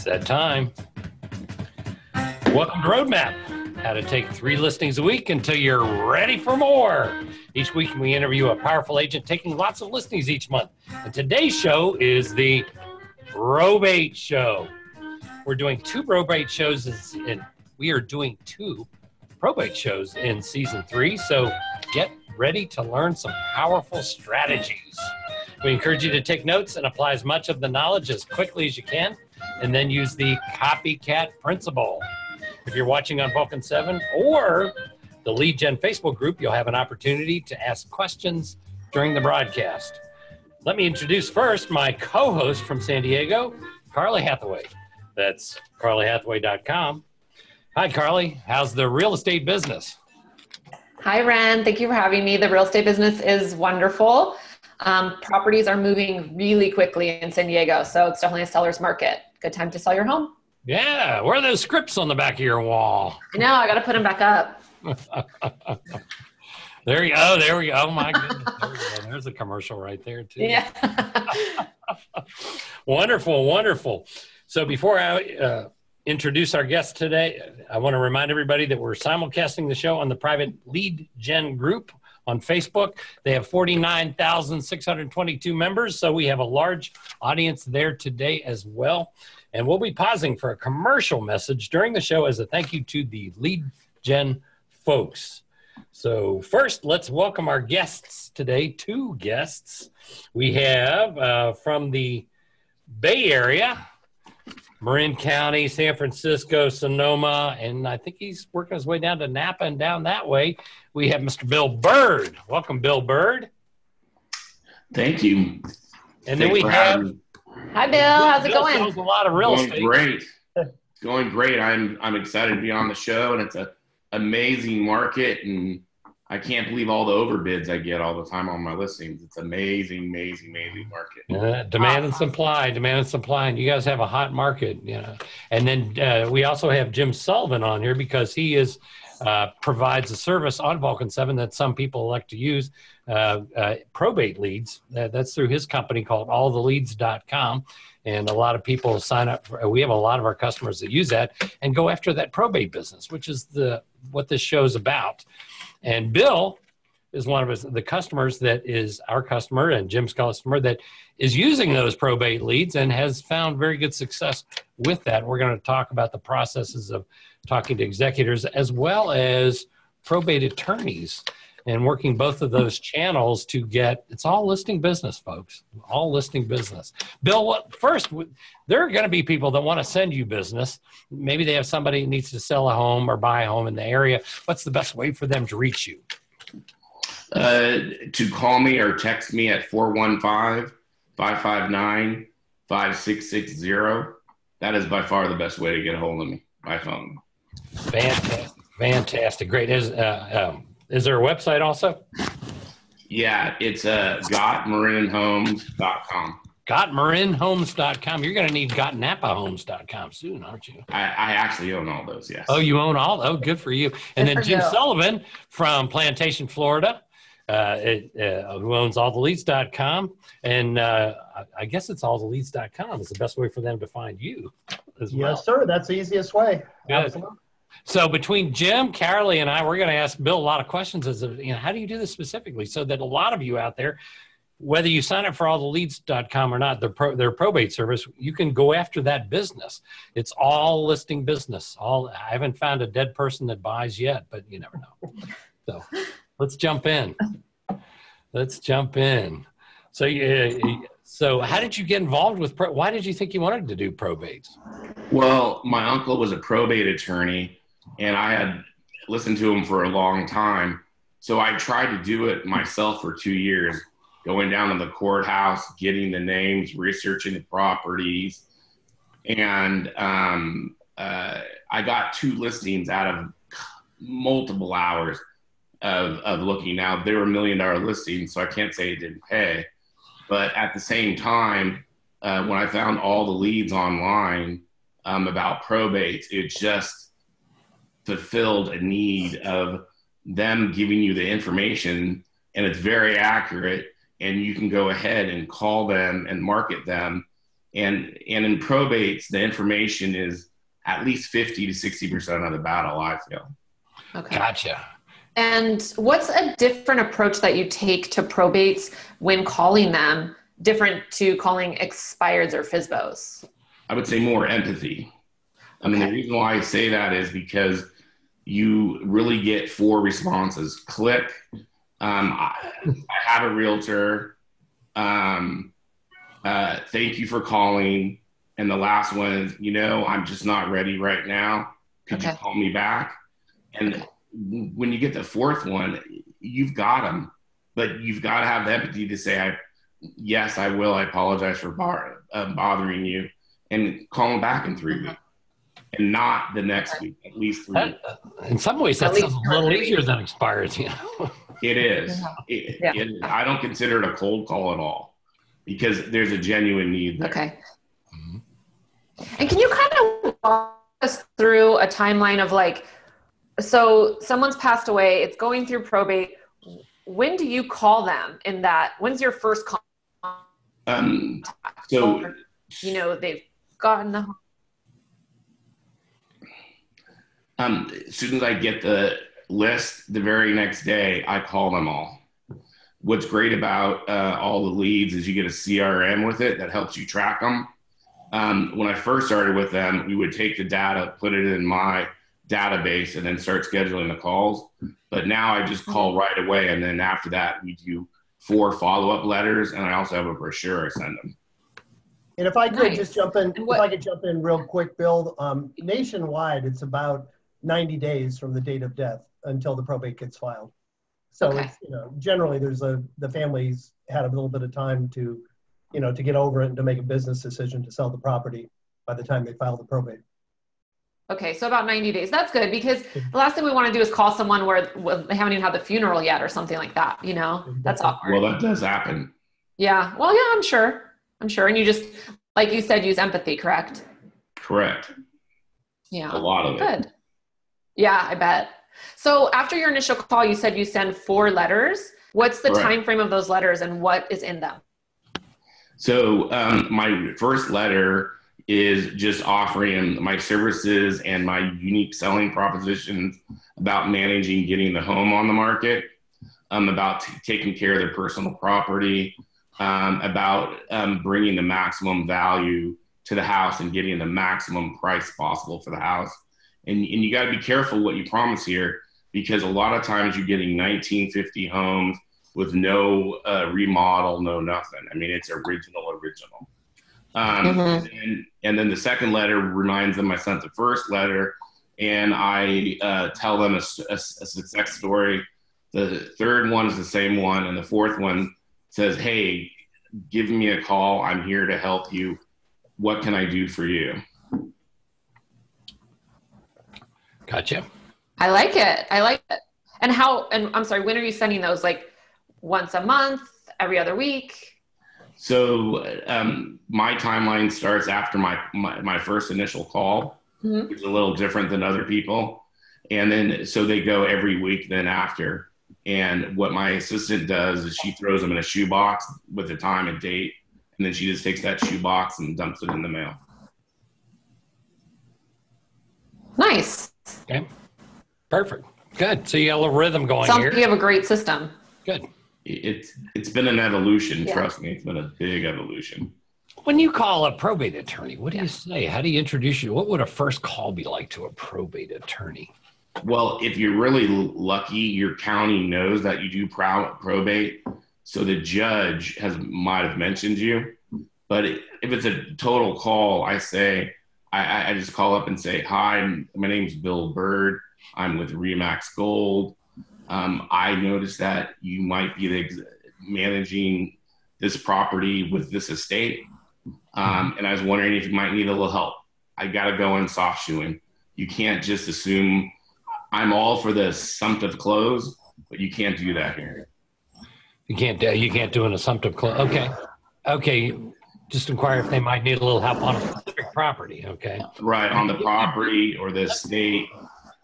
It's that time. Welcome to Roadmap, how to take 3 listings a week until you're ready for more. Each week we interview a powerful agent taking lots of listings each month. And today's show is the Probate Show. We're doing 2 probate shows in season 3, so get ready to learn some powerful strategies. We encourage you to take notes and apply as much of the knowledge as quickly as you can, and then use the copycat principle. If you're watching on Vulcan7 or the Lead Gen Facebook group, you'll have an opportunity to ask questions during the broadcast. Let me introduce first my co-host from San Diego, Carly Hathaway. That's carlyhathaway.com. Hi, Carly. How's the real estate business? Hi, Ren. Thank you for having me. The real estate business is wonderful. Properties are moving really quickly in San Diego, so it's definitely a seller's market. Good time to sell your home. Yeah. Where are those scripts on the back of your wall? I know. I got to put them back up. There you go. There we go. Oh, my goodness. There we go. There's a commercial right there, too. Yeah. Wonderful, wonderful. So before I introduce our guest today, I want to remind everybody that we're simulcasting the show on the private Lead Gen group on Facebook. They have 49,622 members, so we have a large audience there today as well. And we'll be pausing for a commercial message during the show as a thank you to the Lead Gen folks. So first, let's welcome our guests today, 2 guests. We have from the Bay Area, Marin County, San Francisco, Sonoma, and I think he's working his way down to Napa and down that way. We have Mr. Bill Byrd. Welcome, Bill Byrd. Thank you. And then we have... Hi, Bill. How's it going? Knows a lot of real estate. Great. Going great. I'm excited to be on the show, and it's an amazing market, and I can't believe all the overbids I get all the time on my listings. It's amazing, amazing, amazing market. Demand and supply, and you guys have a hot market, you know. And then we also have Jim Sullivan on here because he is provides a service on Vulcan7 that some people like to use, probate leads. That's through his company called alltheleads.com. And a lot of people sign up we have a lot of our customers that use that and go after that probate business, which is what this show's about. And Bill is one of the customers that is our customer and Jim's customer that is using those probate leads and has found very good success with that. We're going to talk about the processes of talking to executors as well as probate attorneys and working both of those channels to get, it's all listing business, folks, all listing business. Bill, first, there are going to be people that want to send you business. Maybe they have somebody who needs to sell a home or buy a home in the area. What's the best way for them to reach you? To call me or text me at 415-559-5660. That is by far the best way to get a hold of me, by phone. Fantastic. Great. Is there a website also? Yeah, it's gotmarinhomes.com. Gotmarinhomes.com. You're going to need gotnapahomes.com soon, aren't you? I actually own all those, yes. Oh, you own all? Oh, good for you. And then Jim Sullivan from Plantation, Florida, who owns alltheleads.com. And I guess it's alltheleads.com is the best way for them to find you as well. Yes, sir. That's the easiest way. Good. Absolutely. So between Jim, Carly, and I, we're going to ask Bill a lot of questions as of, how do you do this specifically so that a lot of you out there, whether you sign up for alltheleads.com or not, their probate service, you can go after that business. It's all listing business. I haven't found a dead person that buys yet, but you never know. So let's jump in. So how did you get involved with why did you think you wanted to do probates? Well, my uncle was a probate attorney, and I had listened to him for a long time. So I tried to do it myself for 2 years, going down to the courthouse, getting the names, researching the properties. And I got 2 listings out of multiple hours of looking. Now, they were $1 million listings, so I can't say it didn't pay. But at the same time, when I found all the leads online about probates, it just fulfilled a need of them giving you the information, and it's very accurate, and you can go ahead and call them and market them And in probates, the information is at least 50 to 60% of the battle, I feel. Okay. Gotcha. And what's a different approach that you take to probates when calling them, different to calling expireds or FSBOs? I would say more empathy. I mean, the reason why I say that is because you really get 4 responses. Click. I have a realtor. Thank you for calling. And the last one is, I'm just not ready right now. Could you call me back? And when you get the 4th one, you've got them, but you've got to have the empathy to say, yes, I will. I apologize for bothering you, and call them back in 3 weeks. And not the next week, at least 3 weeks. In some ways, that's a little easier than expires. It is. I don't consider it a cold call at all because there's a genuine need there. Okay. And can you kind of walk us through a timeline of so someone's passed away, it's going through probate. When do you call them when's your first call? So, they've gotten the as soon as I get the list, the very next day, I call them all. What's great about all the leads is you get a CRM with it that helps you track them. When I first started with them, we would take the data, put it in my database, and then start scheduling the calls. But now I just call right away, and then after that, we do 4 follow-up letters, and I also have a brochure I send them. And if I could just jump in, real quick, Bill, nationwide, it's about 90 days from the date of death until the probate gets filed. So it's, generally the families had a little bit of time to get over it and to make a business decision to sell the property by the time they file the probate. Okay, so about 90 days. That's good because the last thing we want to do is call someone where they haven't even had the funeral yet or something like that, That's awkward. Well, that does happen. Yeah. Well, yeah, I'm sure. And you just, like you said, use empathy, correct? Correct. Yeah. A lot of it. Good. Yeah, I bet. So after your initial call, you said you send 4 letters. What's the time frame of those letters and what is in them? So my first letter is just offering my services and my unique selling propositions about managing getting the home on the market, about taking care of their personal property, about bringing the maximum value to the house and getting the maximum price possible for the house. And you got to be careful what you promise here, because a lot of times you're getting 1950 homes with no remodel, no nothing. I mean, it's original. And then the second letter reminds them I sent the first letter, and I tell them a success story. The third one is the same one, and the fourth one says, hey, give me a call. I'm here to help you. What can I do for you? Gotcha. I like it. And I'm sorry, when are you sending those? Like once a month, every other week? So my timeline starts after my first initial call, which is a little different than other people. And then, so they go every week then after. And what my assistant does is she throws them in a shoebox with the time and date. And then she just takes that shoebox and dumps it in the mail. Nice. Okay. Perfect. Good. So you got a little rhythm going Sounds here. like you have a great system. Good. It's been an evolution. Yeah. Trust me. It's been a big evolution. When you call a probate attorney, what do you say? How do you introduce you? What would a first call be like to a probate attorney? Well, if you're really lucky, your county knows that you do probate. So the judge might have mentioned you. But if it's a total call, I say, I just call up and say, hi, my name's Byrd. I'm with Remax Gold. I noticed that you might be managing this property with this estate. And I was wondering if you might need a little help. I got to go in soft shoeing. You can't just assume I'm all for the assumptive close, but you can't do that here. You can't do an assumptive close. Okay. Just inquire if they might need a little help on a specific property. Okay. Right. On the property or the estate,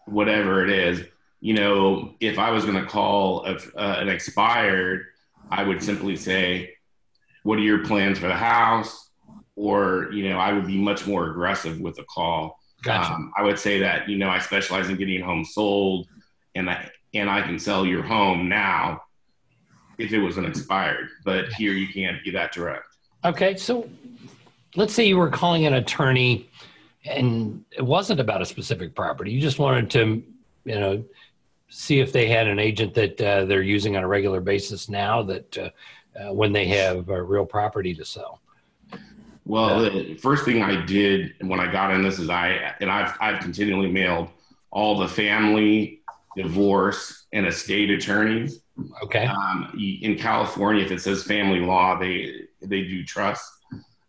whatever it is. If I was going to call an expired, I would simply say, what are your plans for the house? or, I would be much more aggressive with a call. Gotcha. I would say that, I specialize in getting homes sold, and I can sell your home now if it was an expired, but here you can't be that direct. Okay. So let's say you were calling an attorney and it wasn't about a specific property. You just wanted to, see if they had an agent that they're using on a regular basis now that when they have a real property to sell. Well, the first thing I did when I got in this is I've continually mailed all the family, divorce, and estate attorneys. Okay. In California, if it says family law, they do trust.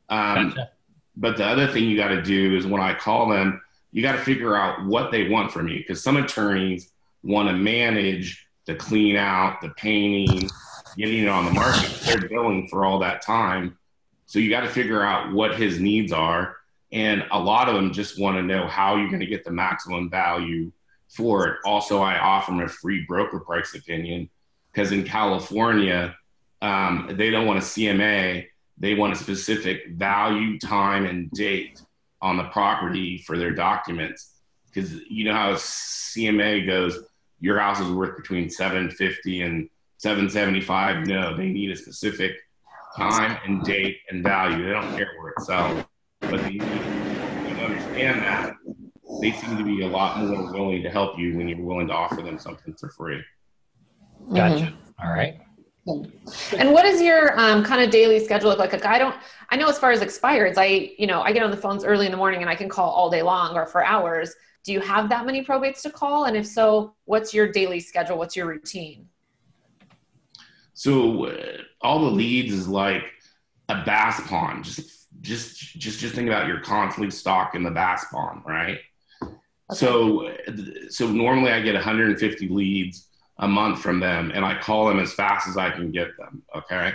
Gotcha. But the other thing you got to do is when I call them, you got to figure out what they want from you, because some attorneys want to manage the clean out, the painting, getting it on the market. They're billing for all that time. So you got to figure out what his needs are. And a lot of them just want to know how you're going to get the maximum value for it. Also, I offer them a free broker price opinion, because in California, they don't want a CMA. They want a specific value, time, and date on the property for their documents. Because you know how CMA goes, your house is worth between $750 and $775. No, they need a specific time and date and value. They don't care where it's sells. But you understand that, they seem to be a lot more willing to help you when you're willing to offer them something for free. Gotcha. Mm-hmm. All right. And what is your kind of daily schedule look like? I know as far as expireds, I get on the phones early in the morning and I can call all day long or for hours. Do you have that many probates to call? And if so, what's your daily schedule? What's your routine? So all the leads is like a bass pond. Just think about your constantly stock in the bass pond, right? Okay. So normally I get 150 leads a month from them, and I call them as fast as I can get them. Okay.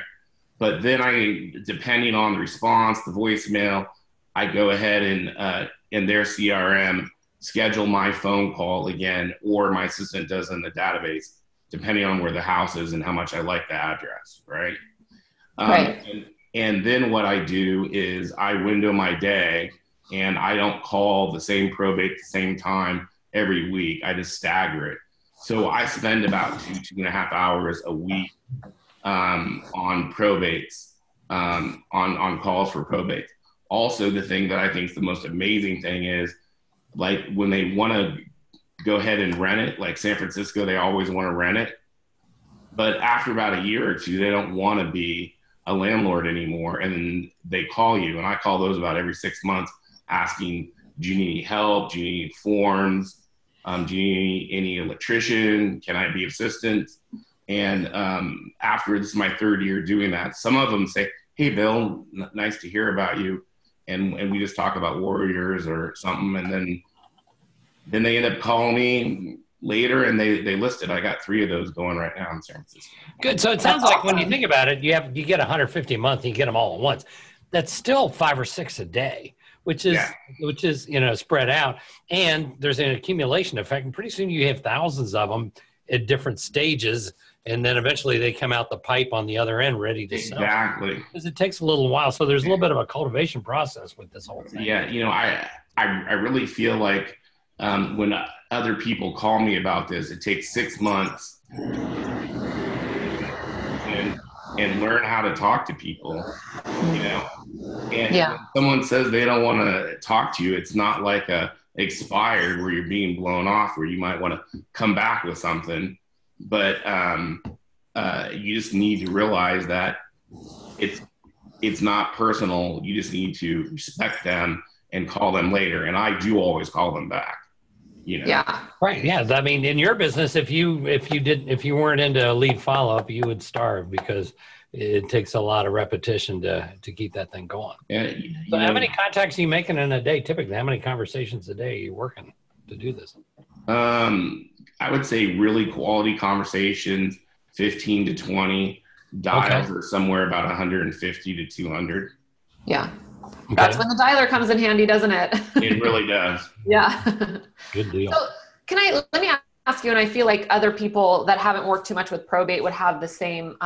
But then depending on the response, the voicemail, I go ahead and in their CRM, schedule my phone call again, or my assistant does in the database, depending on where the house is and how much I like the address. Right. Right. And then what I do is I window my day, and I don't call the same probate at the same time every week. I just stagger it. So I spend about 2.5 hours a week on probates, on calls for probate. Also, the thing that I think is the most amazing thing is, like, when they want to go ahead and rent it, like San Francisco, they always want to rent it. But after about a year or two, they don't want to be a landlord anymore. And then they call you, and I call those about every 6 months asking, do you need help? Do you need forms? Do you need any electrician? Can I be assistant? And after this is my third year doing that, some of them say, hey, Bill, nice to hear about you. And we just talk about Warriors or something. And then they end up calling me later, and they listed. I got 3 of those going right now in San Francisco. Good. So it sounds like when you think about it, you get 150 a month, and you get them all at once. That's still 5 or 6 a day. Which is spread out, and there's an accumulation effect, and pretty soon you have thousands of them at different stages, and then eventually they come out the pipe on the other end ready to sell. Exactly. Because it takes a little while, so there's a little bit of a cultivation process with this whole thing. Yeah, I really feel like when other people call me about this, it takes 6 months and learn how to talk to people, And when someone says they don't want to talk to you, it's not like a expired where you're being blown off, where you might want to come back with something. But you just need to realize that it's not personal. You just need to respect them and call them later. And I do always call them back. Yeah. Right. Yeah. I mean, in your business, if you weren't into lead follow-up, you would starve, because it takes a lot of repetition to keep that thing going. Yeah. So how many contacts are you making in a day? Typically, how many conversations a day are you working to do this? I would say really quality conversations, 15 to 20. Dials are somewhere about 150 to 200. Yeah. Okay. That's when the dialer comes in handy, doesn't it? It really does. Yeah. Good deal. So let me ask you, and I feel like other people that haven't worked too much with probate would have the same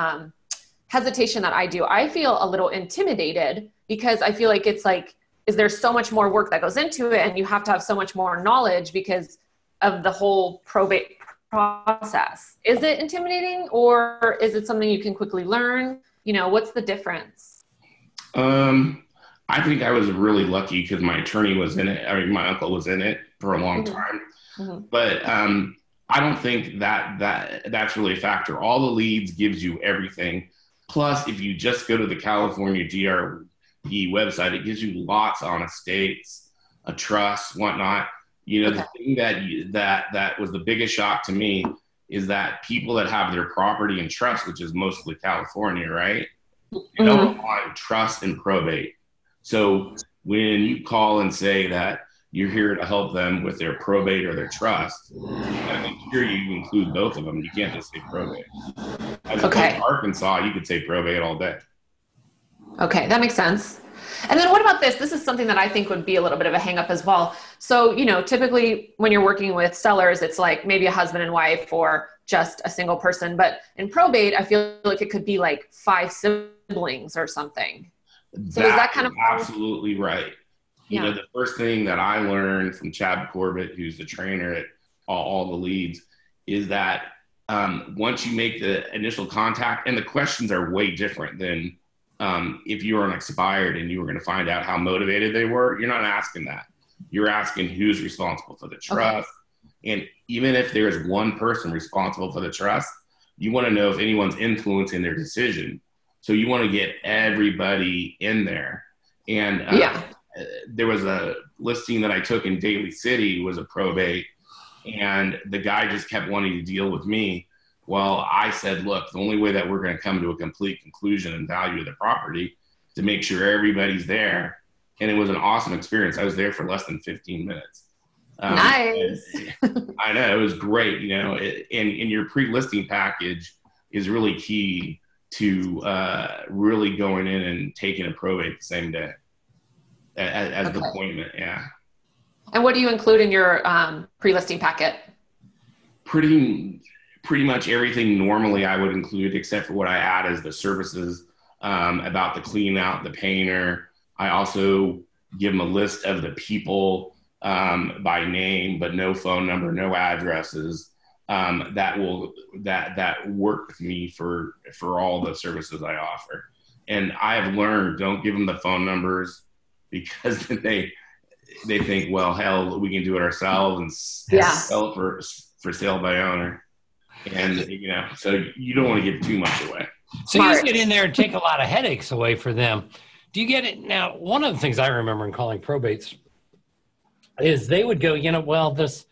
hesitation that I do. I feel a little intimidated because I feel like it's like, is there so much more work that goes into it, and you have to have so much more knowledge because of the whole probate process. Is it intimidating, or is it something you can quickly learn? You know, what's the difference? I think I was really lucky because my attorney was in it. I mean, my uncle was in it for a long time, but I don't think that's really a factor. All the leads gives you everything. Plus, if you just go to the California DRE website, it gives you lots on estates, a trust, whatnot. You know, the thing that was the biggest shock to me is that people that have their property in trust, which is mostly California, right? They don't want trust and probate. So when you call and say that you're here to help them with their probate or their trust, I think here you include both of them. You can't just say probate. As opposed to Arkansas, you could say probate all day. Okay, that makes sense. And then what about this? This is something that I think would be a little bit of a hang up as well. So, you know, typically when you're working with sellers, it's like maybe a husband and wife or just a single person. But in probate, I feel like it could be like 5 siblings or something. So is that kind of absolutely right? You know, the first thing that I learned from Chad Corbett, who's the trainer at all the leads, is that once you make the initial contact, and the questions are way different than if you were an expired and you were going to find out how motivated they were. You're not asking that. You're asking who's responsible for the trust. And even if there's one person responsible for the trust, you want to know if anyone's influencing their decision. So you want to get everybody in there. And there was a listing that I took in Daly City, was a probate, and the guy just kept wanting to deal with me. Well, I said, look, the only way that we're going to come to a complete conclusion and value of the property is to make sure everybody's there. And it was an awesome experience. I was there for less than 15 minutes. Nice. I know, it was great. You know, and your pre-listing package is really key to really going in and taking a probate the same day as the appointment. Yeah. And what do you include in your pre-listing packet? Pretty much everything normally I would include, except for what I add as the services, about the clean out, the painter. I also give them a list of the people by name, but no phone number, no addresses, that work with me for all the services I offer. And I have learned, don't give them the phone numbers, because they think, well, hell, we can do it ourselves and sell it for sale by owner. And, you know, so you don't want to give too much away. So you get in there and take a lot of headaches away for them. Do you get it? Now, one of the things I remember in calling probates is they would go, you know, well, there's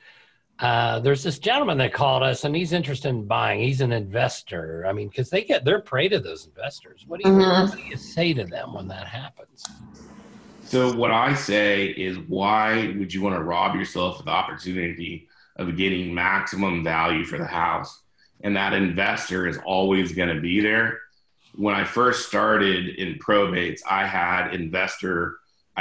this gentleman that called us and he's interested in buying. He's an investor. I mean, because they're prey to those investors. What do you say to them when that happens? So what I say is, why would you want to rob yourself of the opportunity of getting maximum value for the house? And that investor is always going to be there. When I first started in probates, I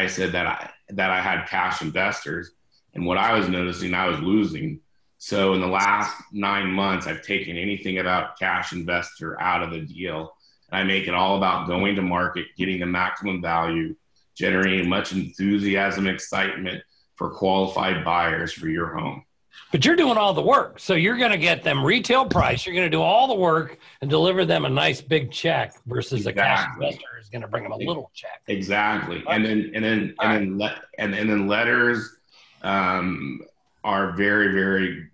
said that I had cash investors. And what I was noticing, I was losing. So in the last 9 months, I've taken anything about cash investor out of the deal. And I make it all about going to market, getting the maximum value, generating much enthusiasm, excitement for qualified buyers for your home. But you're doing all the work. So you're going to get them retail price. You're going to do all the work and deliver them a nice big check versus a cash investor is going to bring them a little check. Exactly. And then letters are very, very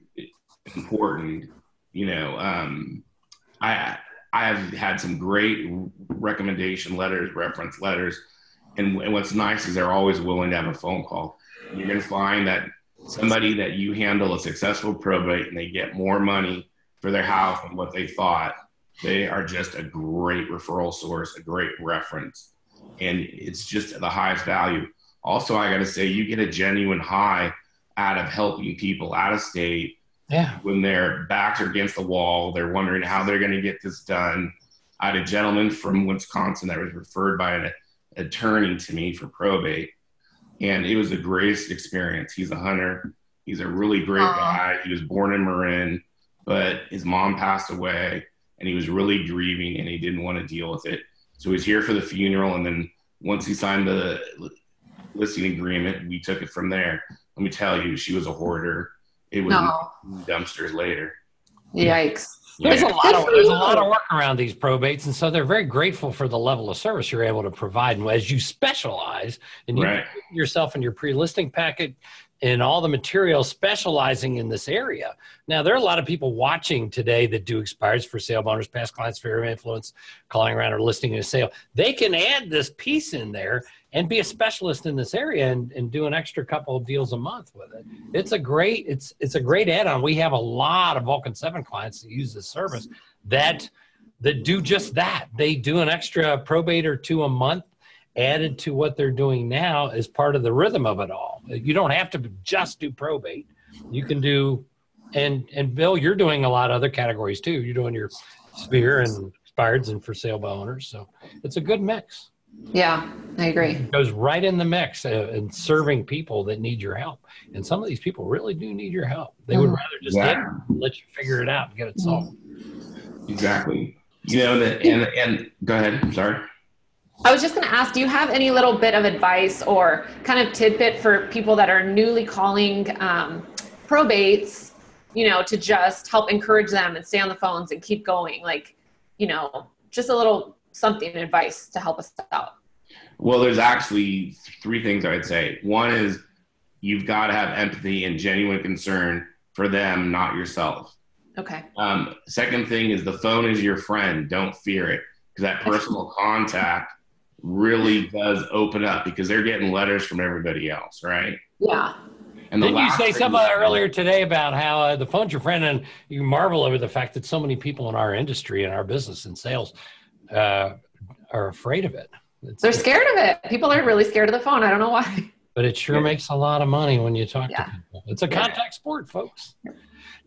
important. You know, I have had some great recommendation letters, reference letters. And what's nice is they're always willing to have a phone call. You're going to find that somebody that you handle a successful probate and they get more money for their house than what they thought, they are just a great referral source, a great reference. And it's just the highest value. Also, I got to say, you get a genuine high out of helping people out of state. Yeah. When their backs are against the wall, they're wondering how they're going to get this done. I had a gentleman from Wisconsin that was referred by an attorney to me for probate. And it was the greatest experience. He's a hunter. He's a really great guy. He was born in Marin, but his mom passed away and he was really grieving and he didn't want to deal with it. So he's here for the funeral. And then once he signed the listing agreement, we took it from there. Let me tell you, she was a hoarder. It was dumpsters later. Yikes. There's a lot of work around these probates, and so they're very grateful for the level of service you're able to provide. And as you specialize, and you put yourself in your pre-listing packet and all the material specializing in this area. Now, there are a lot of people watching today that do expires for sale by owners, past clients, sphere of influence, calling around or listing a sale. They can add this piece in there and be a specialist in this area and do an extra couple of deals a month with it. It's a great add-on. We have a lot of Vulcan7 clients that use this service that do just that. They do an extra probate or two a month added to what they're doing now as part of the rhythm of it all. You don't have to just do probate. You can do, and Bill, you're doing a lot of other categories too. You're doing your sphere and expireds and for sale by owners. So it's a good mix. Yeah, I agree. It goes right in the mix in serving people that need your help. And some of these people really do need your help. They would rather just let you figure it out and get it solved. Exactly. You know, and go ahead. I'm sorry. I was just going to ask, do you have any little bit of advice or kind of tidbit for people that are newly calling probates, you know, to just help encourage them and stay on the phones and keep going? Like, you know, just a little something, advice to help us out. Well, there's actually three things I'd say. One is you've got to have empathy and genuine concern for them, not yourself. Okay. Second thing is the phone is your friend. Don't fear it, because that personal contact really does open up, because they're getting letters from everybody else, right? Yeah. And didn't you say something earlier today about how the phone's your friend, and you marvel over the fact that so many people in our industry and our business and sales are afraid of it. They're scared of it. People are really scared of the phone. I don't know why. But it sure makes a lot of money when you talk to people. It's a contact sport, folks.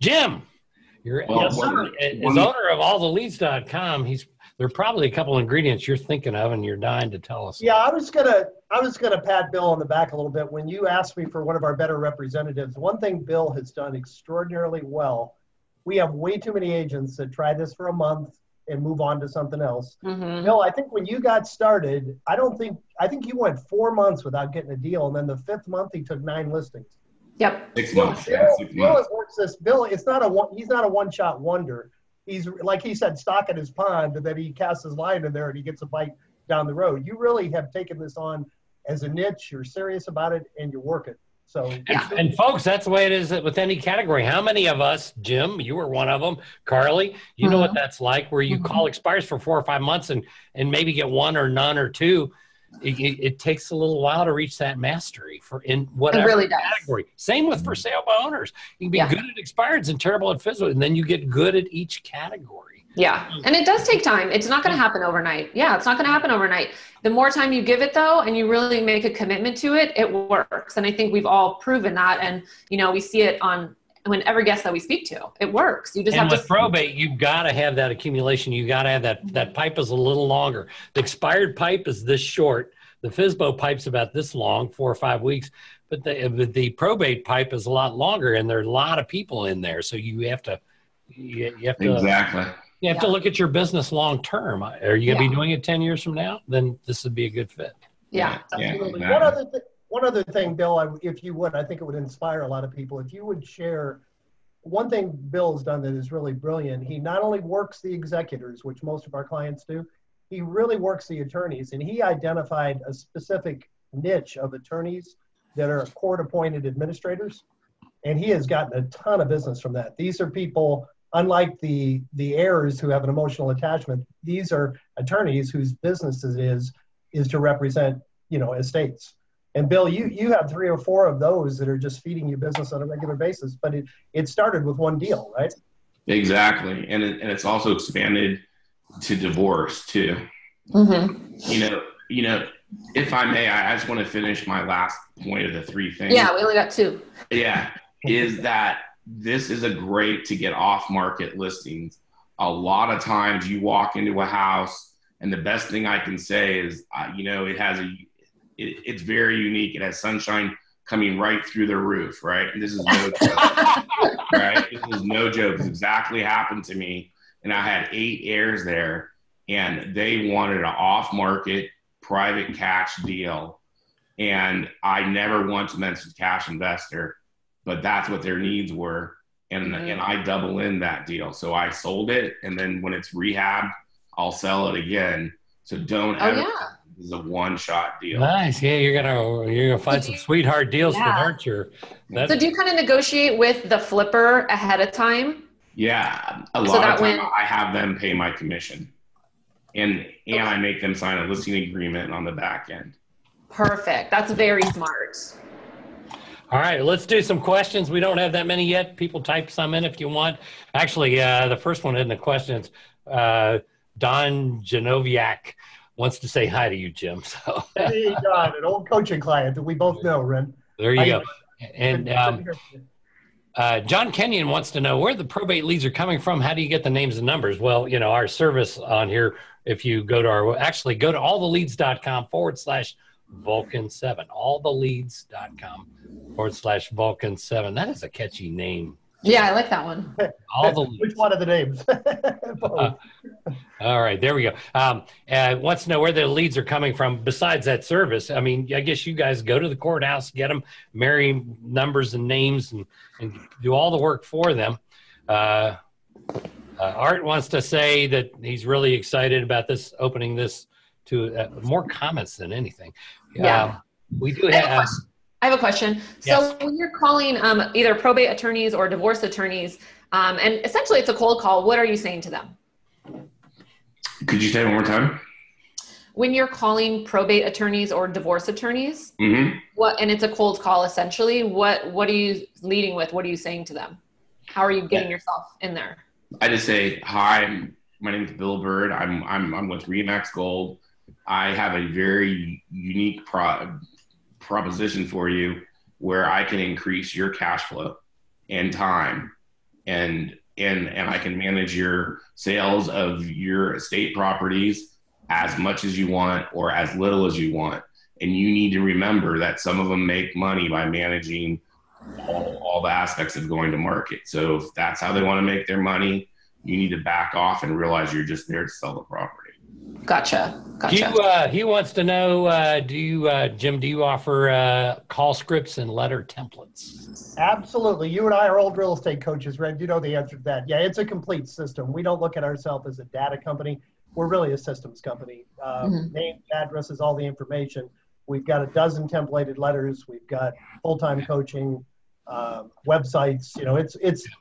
Jim, you're as owner of alltheleads.com. There are probably a couple ingredients you're thinking of and you're dying to tell us. Yeah, I was gonna pat Bill on the back a little bit. When you asked me for one of our better representatives, one thing Bill has done extraordinarily well, we have way too many agents that try this for a month and move on to something else. Mm-hmm. Bill, I think when you got started, I think you went 4 months without getting a deal, and then the 5th month he took 9 listings. Yep. 6 months. Bill, he's not a one-shot wonder. He's, like he said, stocking his pond, and then he casts his line in there and he gets a bite down the road. You really have taken this on as a niche. You're serious about it and you work it. So, and folks, that's the way it is with any category. How many of us, Jim, you were one of them, Carly, you know what that's like, where you call expires for 4 or 5 months and maybe get one or none or two. It takes a little while to reach that mastery in whatever category. Same with for sale by owners. You can be good at expireds and terrible at physical, and then you get good at each category. Yeah, and it does take time. It's not going to happen overnight. Yeah, it's not going to happen overnight. The more time you give it, though, and you really make a commitment to it, it works. And I think we've all proven that. And, you know, we see it on every guest that we speak to. It works. You just have to. With probate, you've got to have that accumulation. You got to have that pipe is a little longer. The expired pipe is this short. The FSBO pipe's about this long, 4 or 5 weeks. But the probate pipe is a lot longer, and there are a lot of people in there. So you have to exactly. You have to look at your business long term. Are you going to be doing it 10 years from now? Then this would be a good fit. Yeah. Absolutely. Exactly. One other thing, Bill, if you would, I think it would inspire a lot of people. If you would share one thing Bill's done that is really brilliant. He not only works the executors, which most of our clients do, he really works the attorneys. And he identified a specific niche of attorneys that are court-appointed administrators. And he has gotten a ton of business from that. These are people, unlike the heirs who have an emotional attachment, these are attorneys whose business is to represent, estates. And Bill, you have 3 or 4 of those that are just feeding you business on a regular basis, but it started with one deal, right? Exactly. And it's also expanded to divorce too. Mm-hmm. If I may, I just want to finish my last point of the 3 things. Yeah, we only got 2. Yeah. Is that this is a great to get off market listings. A lot of times you walk into a house and the best thing I can say is, it's very unique. It has sunshine coming right through the roof, right? And this is no joke, right? This is no joke. This exactly happened to me. And I had 8 heirs there, and they wanted an off-market private cash deal. And I never once mentioned cash investor, but that's what their needs were. And I double in that deal. So I sold it. And then when it's rehabbed, I'll sell it again. So don't ever, this is a one-shot deal. Nice. Yeah, you're gonna find some sweetheart deals for nurture. So do you kind of negotiate with the flipper ahead of time? Yeah, a lot of time I have them pay my commission, and I make them sign a listing agreement on the back end. Perfect. That's very smart. All right, let's do some questions. We don't have that many yet. People type some in if you want. Actually, the first one in the questions, Don Genoviak wants to say hi to you, Jim. So. Hey, Don, an old coaching client that we both know, Ren. There you go. And John Kenyon wants to know where the probate leads are coming from. How do you get the names and numbers? Well, our service on here, if you go to go to alltheleads.com/Vulcan7, alltheleads.com/Vulcan7. That is a catchy name. Yeah, I like that one. Which one of the names? All right, there we go. Wants to know where the leads are coming from besides that service. I mean, I guess you guys go to the courthouse, get them, marry numbers and names, and do all the work for them. Art wants to say that he's really excited about this, opening this to more comments than anything. We do have... I have a question. So when you're calling either probate attorneys or divorce attorneys, and essentially it's a cold call, what are you saying to them? Could you say it one more time? When you're calling probate attorneys or divorce attorneys, mm-hmm. and it's a cold call essentially, what are you leading with? What are you saying to them? How are you getting yourself in there? I just say, hi, my name is Bill Byrd. I'm with Remax Gold. I have a very unique proposition for you where I can increase your cash flow and time, and I can manage your sales of your estate properties as much as you want or as little as you want. And you need to remember that some of them make money by managing all the aspects of going to market. So if that's how they want to make their money, you need to back off and realize you're just there to sell the property. Gotcha. He wants to know, Jim, do you offer call scripts and letter templates? Absolutely. You and I are old real estate coaches, Red. You know the answer to that. Yeah, it's a complete system. We don't look at ourselves as a data company. We're really a systems company. Name, addresses, all the information. We've got a dozen templated letters. We've got full-time coaching, websites.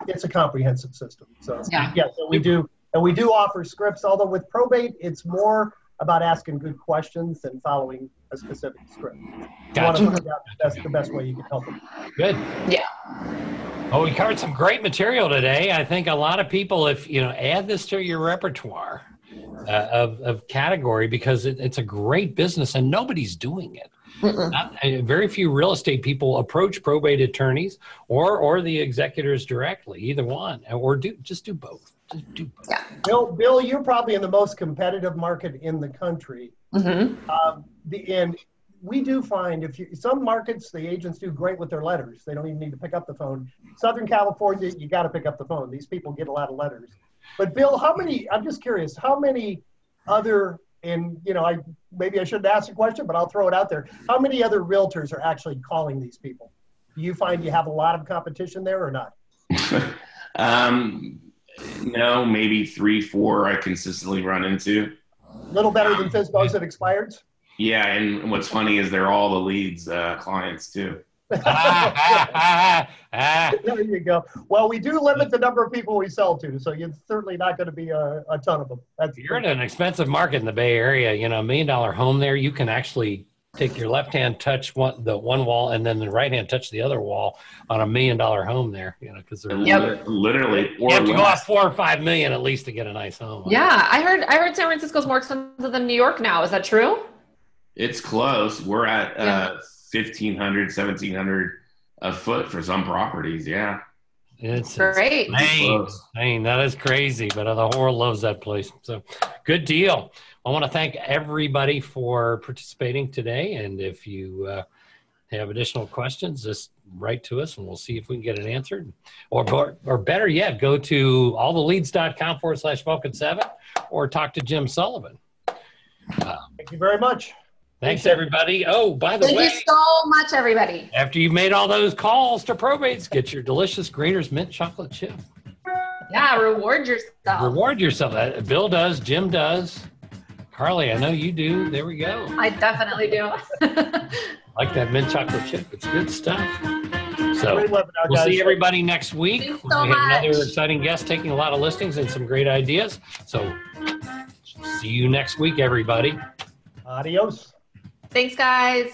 It's a comprehensive system. So so we do. And we do offer scripts, although with probate, it's more about asking good questions than following a specific script. Gotcha. You want to find out that's the best way you can help them. Good. Yeah. Oh, we covered some great material today. I think a lot of people, if add this to your repertoire of category, because it's a great business and nobody's doing it. Very few real estate people approach probate attorneys or the executors directly, either one, or just do both. Yeah. Bill, you're probably in the most competitive market in the country. And we do find some markets, the agents do great with their letters. They don't even need to pick up the phone. Southern California, you got to pick up the phone. These people get a lot of letters. But Bill, I'm just curious, how many other, and maybe I shouldn't ask the question, but I'll throw it out there. How many other realtors are actually calling these people? Do you find you have a lot of competition there or not? No, maybe 3, 4 I consistently run into. A little better than FSBOs that expired? Yeah, and what's funny is they're all the leads clients too. There you go. Well, we do limit the number of people we sell to, so you're certainly not going to be a ton of them. You're in an expensive market in the Bay Area. $1 million home there, you can actually take your left hand, touch the one wall, and then the right hand touch the other wall on $1 million home there. Because they're literally, you have to go off $4 or $5 million at least to get a nice home. Yeah, I heard San Francisco's more expensive than New York now. Is that true? It's close. We're at $1,500, $1,700 a foot for some properties. Yeah, it's great. Insane. That is crazy, but the whole world loves that place. So, good deal. I want to thank everybody for participating today, and if you have additional questions, just write to us, and we'll see if we can get it answered. Or better yet, go to alltheleads.com/Vulcan7, or talk to Jim Sullivan. Thank you very much. Thanks, everybody. Oh, by the way. Thank you so much, everybody. After you've made all those calls to probates, get your delicious Greener's mint chocolate chip. Yeah, reward yourself. Reward yourself. Bill does. Jim does. Carly, I know you do. There we go. I definitely do. Like that mint chocolate chip. It's good stuff. So Great webinar, we'll guys. see everybody next week. Thanks We so have much. another exciting guest taking a lot of listings and some great ideas. So see you next week, everybody. Adios. Thanks, guys.